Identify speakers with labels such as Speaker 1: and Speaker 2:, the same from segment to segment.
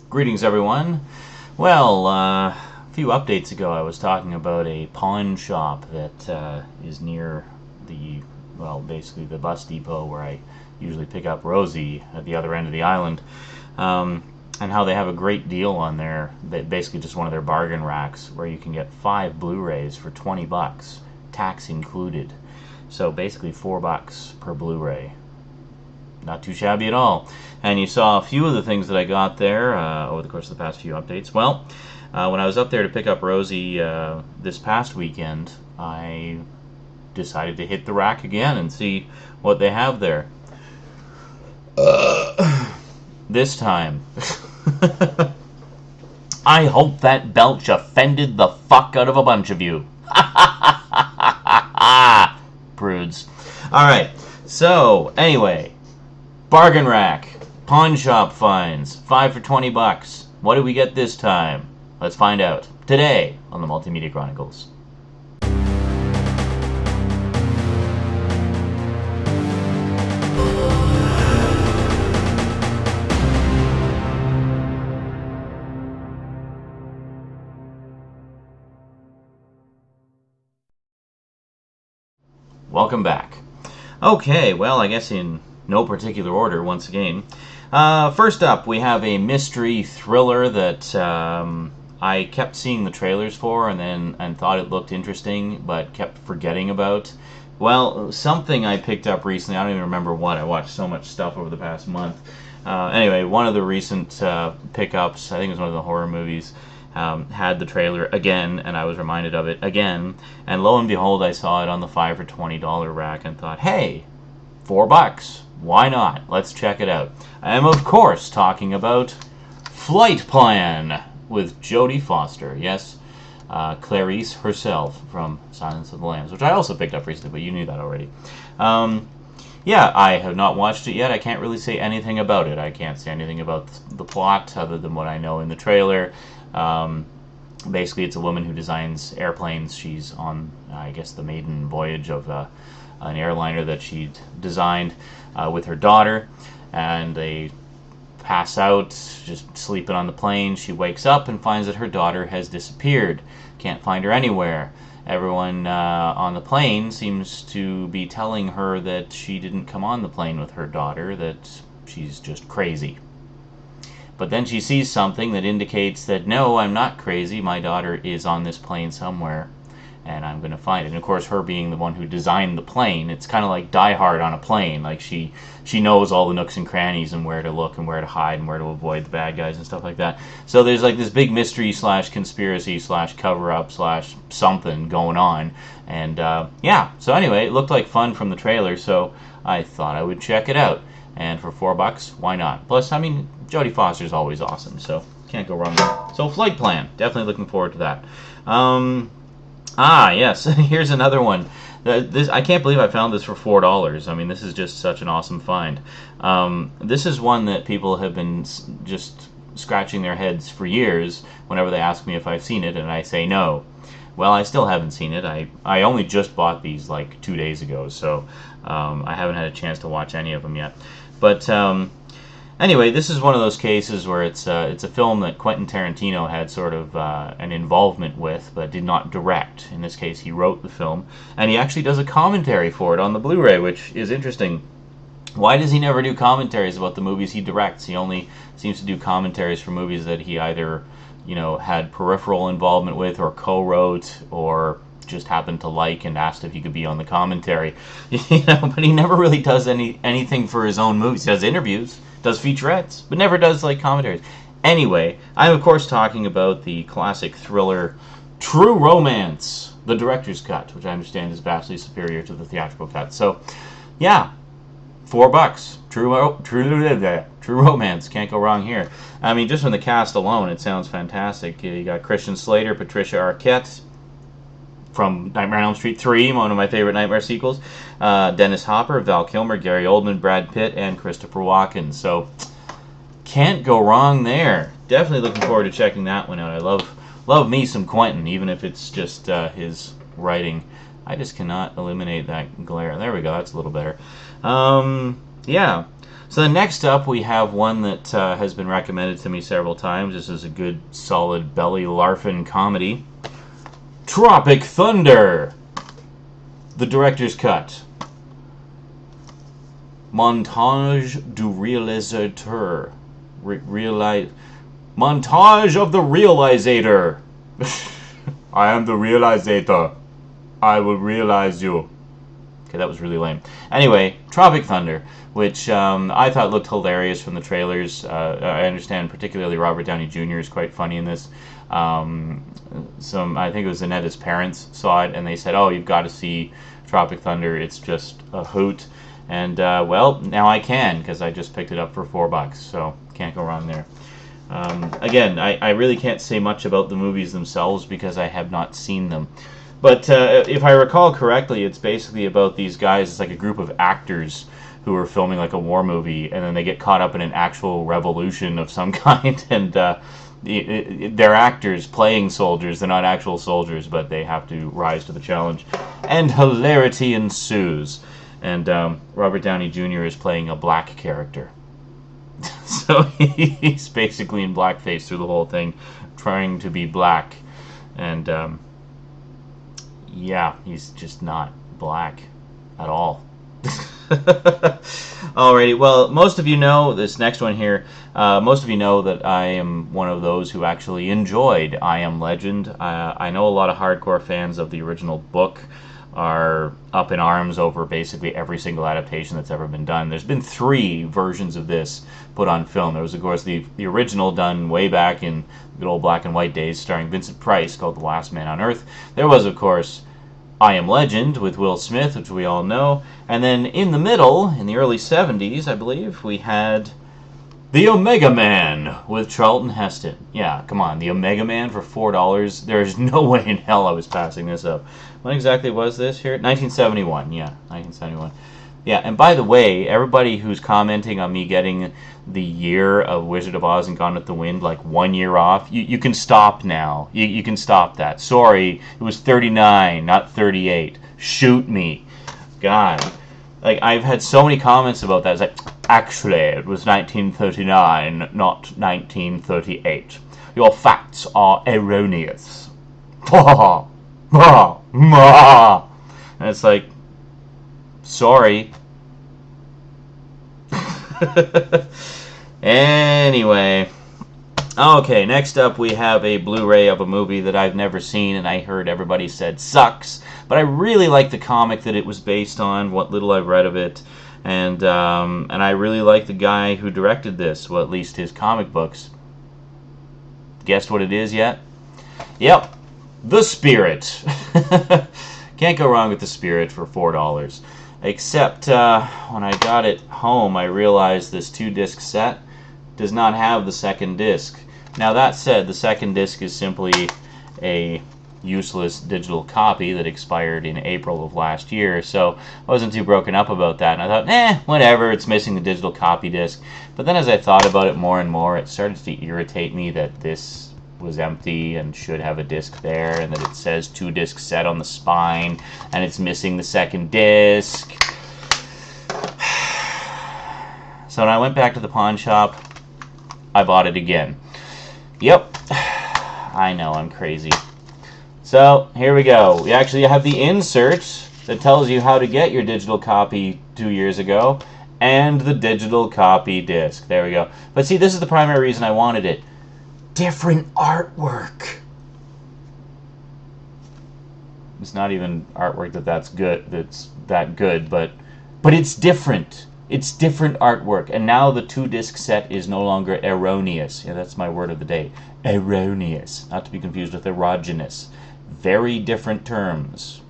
Speaker 1: Greetings, everyone. Well, a few updates ago, I was talking about a pawn shop that is near basically the bus depot where I usually pick up Rosie at the other end of the island, and how they have a great deal on there. Basically, just one of their bargain racks where you can get 5 Blu-rays for $20, tax included. So basically, $4 per Blu-ray. Not too shabby at all. And you saw a few of the things that I got there over the course of the past few updates. Well, when I was up there to pick up Rosie this past weekend, I decided to hit the rack again and see what they have there. This time, I hope that belch offended the fuck out of a bunch of you. Prudes. Alright, so, anyway, bargain rack, pawn shop finds, 5 for $20. What did we get this time? Let's find out today on the Multimedia Chronicles. Welcome back. Okay, well, I guess in no particular order, once again. First up, we have a mystery thriller that I kept seeing the trailers for and thought it looked interesting, but kept forgetting about. Well, something I picked up recently, I don't even remember what, I watched so much stuff over the past month. Anyway, one of the recent pickups, I think it was one of the horror movies, had the trailer again, and I was reminded of it again, and lo and behold, I saw it on the 5 for $20 rack and thought, hey, $4. Why not? Let's check it out. I am, of course, talking about Flight Plan with Jodie Foster. Yes, Clarice herself from Silence of the Lambs, which I also picked up recently, but you knew that already. Yeah, I have not watched it yet. I can't really say anything about it. I can't say anything about the plot other than what I know in the trailer. Basically, it's a woman who designs airplanes. She's on, I guess, the maiden voyage of an airliner that she'd designed with her daughter, and they pass out, just sleeping on the plane. She wakes up and finds that her daughter has disappeared. Can't find her anywhere. Everyone on the plane seems to be telling her that she didn't come on the plane with her daughter, that she's just crazy. But then she sees something that indicates that, no, I'm not crazy, my daughter is on this plane somewhere, and I'm going to find it. And of course, her being the one who designed the plane, it's kind of like Die Hard on a plane. Like, she knows all the nooks and crannies and where to look and where to hide and where to avoid the bad guys and stuff like that. So there's like this big mystery / conspiracy / cover-up / something going on. And yeah, so anyway, it looked like fun from the trailer, so I thought I would check it out. And for $4, why not? Plus, I mean, Jodie Foster's always awesome, so can't go wrong there. So, Flight Plan, definitely looking forward to that. Yes, here's another one. I can't believe I found this for $4. I mean, this is just such an awesome find. This is one that people have been just scratching their heads for years whenever they ask me if I've seen it, and I say no. Well, I still haven't seen it. I only just bought these like 2 days ago, so I haven't had a chance to watch any of them yet. But anyway, this is one of those cases where it's a film that Quentin Tarantino had sort of an involvement with, but did not direct. In this case, he wrote the film, and he actually does a commentary for it on the Blu-ray, which is interesting. Why does he never do commentaries about the movies he directs? He only seems to do commentaries for movies that he either, had peripheral involvement with, or co-wrote, or just happened to like and asked if he could be on the commentary. But he never really does anything for his own movies. He does interviews, does featurettes, but never does like commentaries. Anyway, I'm of course talking about the classic thriller True Romance, the director's cut, which I understand is vastly superior to the theatrical cut. So, yeah, $4. True Romance, can't go wrong here. I mean, just from the cast alone, it sounds fantastic. You got Christian Slater, Patricia Arquette from Nightmare on Elm Street 3, one of my favorite Nightmare sequels, Dennis Hopper, Val Kilmer, Gary Oldman, Brad Pitt, and Christopher Walken. So, can't go wrong there. Definitely looking forward to checking that one out. I love me some Quentin, even if it's just his writing. I just cannot eliminate that glare. There we go, that's a little better. Yeah. So then next up, we have one that has been recommended to me several times. This is a good, solid belly larfin comedy. Tropic Thunder! The director's cut. Montage du réalisateur. Montage of the realizator. I am the realizator. I will realize you. Okay, that was really lame. Anyway, Tropic Thunder, which I thought looked hilarious from the trailers. I understand particularly Robert Downey Jr. is quite funny in this. I think it was Anetta's parents saw it, and they said, oh, you've got to see Tropic Thunder. It's just a hoot. And, well, now I can, because I just picked it up for $4, so can't go wrong there. Again, I really can't say much about the movies themselves because I have not seen them. But if I recall correctly, it's basically about these guys. It's like a group of actors who are filming like a war movie, and then they get caught up in an actual revolution of some kind. And they're actors playing soldiers. They're not actual soldiers, but they have to rise to the challenge. And hilarity ensues. And Robert Downey Jr. is playing a black character. So he's basically in blackface through the whole thing, trying to be black. And yeah, he's just not black at all. Alrighty, well, most of you know this next one here. Most of you know that I am one of those who actually enjoyed I Am Legend. I know a lot of hardcore fans of the original book are up in arms over basically every single adaptation that's ever been done. There's been 3 versions of this put on film. There was, of course, the original done way back in good old black and white days, starring Vincent Price, called The Last Man on Earth. There was, of course, I Am Legend with Will Smith, which we all know. And then in the middle, in the early 70s, I believe, we had The Omega Man with Charlton Heston. Yeah, come on, The Omega Man for $4. There's no way in hell I was passing this up. When exactly was this here? 1971, yeah, 1971. Yeah, and by the way, everybody who's commenting on me getting the year of Wizard of Oz and Gone with the Wind, like 1 year off, you can stop now. You can stop that. Sorry, it was 39, not 38. Shoot me. God. Like, I've had so many comments about that. It's like, actually, it was 1939, not 1938. Your facts are erroneous. And it's like, sorry. Anyway. Okay, next up we have a Blu-ray of a movie that I've never seen and I heard everybody said sucks. But I really like the comic that it was based on, what little I've read of it. And I really like the guy who directed this, well, at least his comic books. Guessed what it is yet? Yep, The Spirit. Can't go wrong with The Spirit for $4. Except when I got it home, I realized this 2-disc set does not have the second disc. Now that said, the second disc is simply a useless digital copy that expired in April of last year, so I wasn't too broken up about that, and I thought, whatever, it's missing the digital copy disc. But then as I thought about it more and more, it started to irritate me that this was empty and should have a disc there, and that it says 2-disc set on the spine, and it's missing the second disc. So when I went back to the pawn shop, I bought it again. Yep, I know, I'm crazy. So, here we go. We actually have the insert that tells you how to get your digital copy 2 years ago, and the digital copy disc. There we go. But see, this is the primary reason I wanted it. Different artwork. It's not even artwork that's that good, but it's different. It's different artwork, and now the 2-disc set is no longer erroneous. Yeah, that's my word of the day. Erroneous. Not to be confused with erogenous. Very different terms.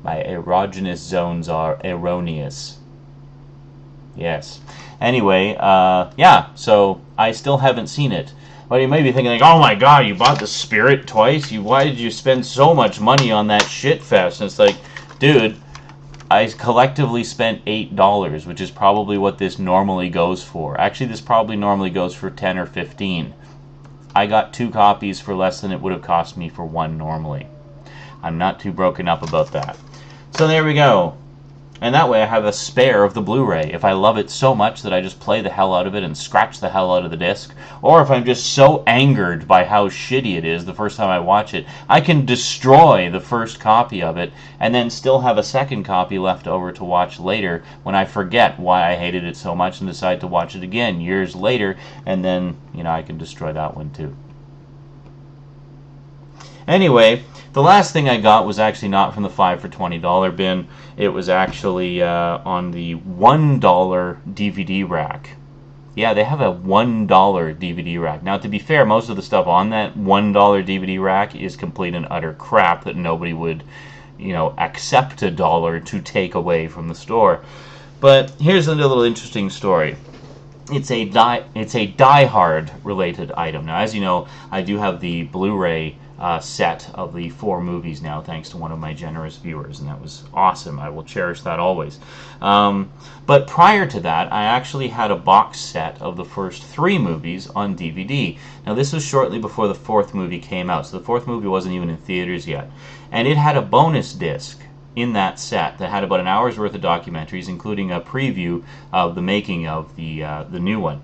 Speaker 1: My erogenous zones are erroneous. Yes. Anyway, yeah, so I still haven't seen it. But you may be thinking, like, oh my god, you bought The Spirit twice? Why did you spend so much money on that shit fest? And it's like, dude, I collectively spent $8, which is probably what this normally goes for. Actually, this probably normally goes for 10 or 15. I got 2 copies for less than it would have cost me for 1 normally. I'm not too broken up about that. So there we go. And that way I have a spare of the Blu-ray. If I love it so much that I just play the hell out of it and scratch the hell out of the disc, or if I'm just so angered by how shitty it is the first time I watch it, I can destroy the first copy of it and then still have a second copy left over to watch later when I forget why I hated it so much and decide to watch it again years later, and then, I can destroy that one too. Anyway, the last thing I got was actually not from the 5 for $20 bin. It was actually on the $1 DVD rack. Yeah, they have a $1 DVD rack. Now, to be fair, most of the stuff on that $1 DVD rack is complete and utter crap that nobody would, accept $1 to take away from the store. But here's a little interesting story. It's a Die Hard related item. Now, as you know, I do have the Blu-ray set of the 4 movies now, thanks to one of my generous viewers, and that was awesome. I will cherish that always. But prior to that, I actually had a box set of the first 3 movies on DVD. Now, this was shortly before the 4th movie came out, so the 4th movie wasn't even in theaters yet. And it had a bonus disc in that set that had about an hour's worth of documentaries, including a preview of the making of the new one.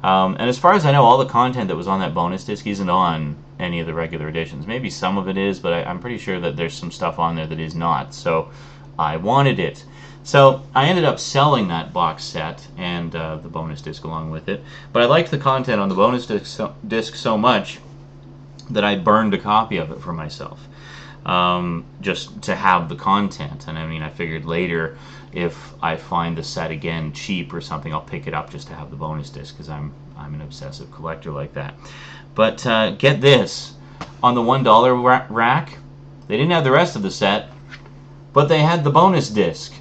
Speaker 1: And as far as I know, all the content that was on that bonus disc isn't on any of the regular editions. Maybe some of it is, but I'm pretty sure that there's some stuff on there that is not. So I wanted it. So I ended up selling that box set and the bonus disc along with it. But I liked the content on the bonus disc so much that I burned a copy of it for myself. Just to have the content. And I figured later, if I find the set again cheap or something, I'll pick it up just to have the bonus disc, because I'm an obsessive collector like that. But get this, on the $1 rack, they didn't have the rest of the set, but they had the bonus disc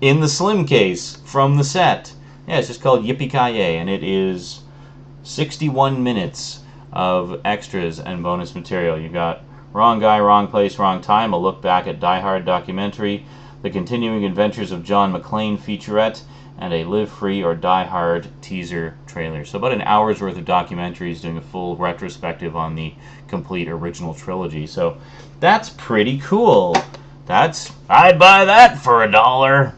Speaker 1: in the slim case from the set. Yeah, it's just called Yippee-Ki-Yay, and it is 61 minutes of extras and bonus material. You got Wrong Guy, Wrong Place, Wrong Time, a look back at Die Hard documentary, the continuing adventures of John McClane featurette, and a Live Free or Die Hard teaser trailer. So about an hour's worth of documentaries doing a full retrospective on the complete original trilogy. So that's pretty cool. I'd buy that for $1.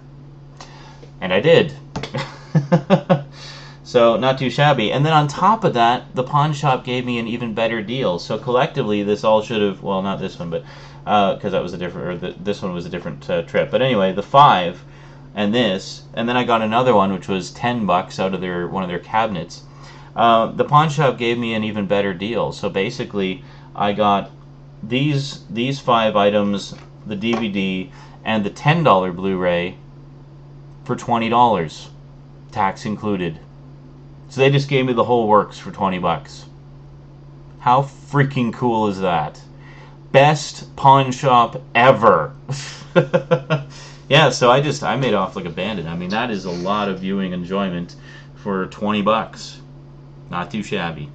Speaker 1: And I did. So not too shabby. And then on top of that, the pawn shop gave me an even better deal. So collectively, this all should have, well, not this one, but because that was a different, this one was a different trip. But anyway, the 5 and this, and then I got another one which was $10 out of one of their cabinets. The pawn shop gave me an even better deal. So basically, I got these 5 items, the DVD, and the $10 Blu-ray for $20, tax included. So they just gave me the whole works for $20. How freaking cool is that? Best pawn shop ever. Yeah, so I made off like a bandit. That is a lot of viewing enjoyment for $20. Not too shabby.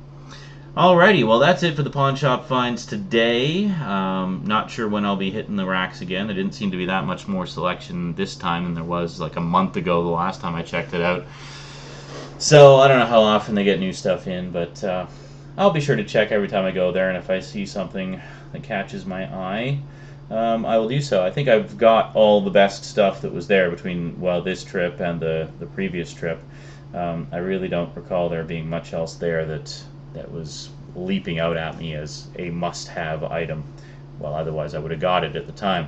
Speaker 1: Alrighty, well that's it for the pawn shop finds today. Not sure when I'll be hitting the racks again. There didn't seem to be that much more selection this time than there was like a month ago the last time I checked it out. So I don't know how often they get new stuff in, but I'll be sure to check every time I go there, and if I see something that catches my eye, I will do so. I think I've got all the best stuff that was there between, well, this trip and the previous trip. I really don't recall there being much else there that was leaping out at me as a must-have item. Well, otherwise I would have got it at the time.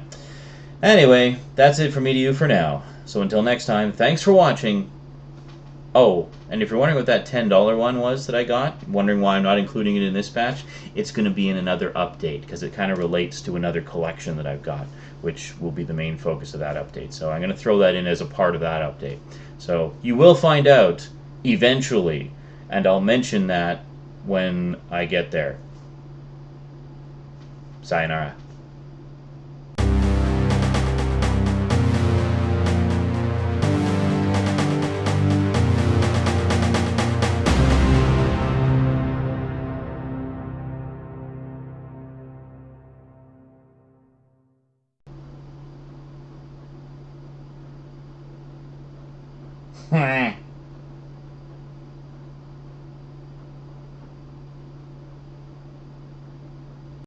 Speaker 1: Anyway, that's it from me to you for now. So until next time, thanks for watching. Oh, and if you're wondering what that $10 one was that I got, wondering why I'm not including it in this batch, it's going to be in another update, because it kind of relates to another collection that I've got, which will be the main focus of that update. So I'm going to throw that in as a part of that update. So you will find out eventually, and I'll mention that when I get there. Sayonara. Heh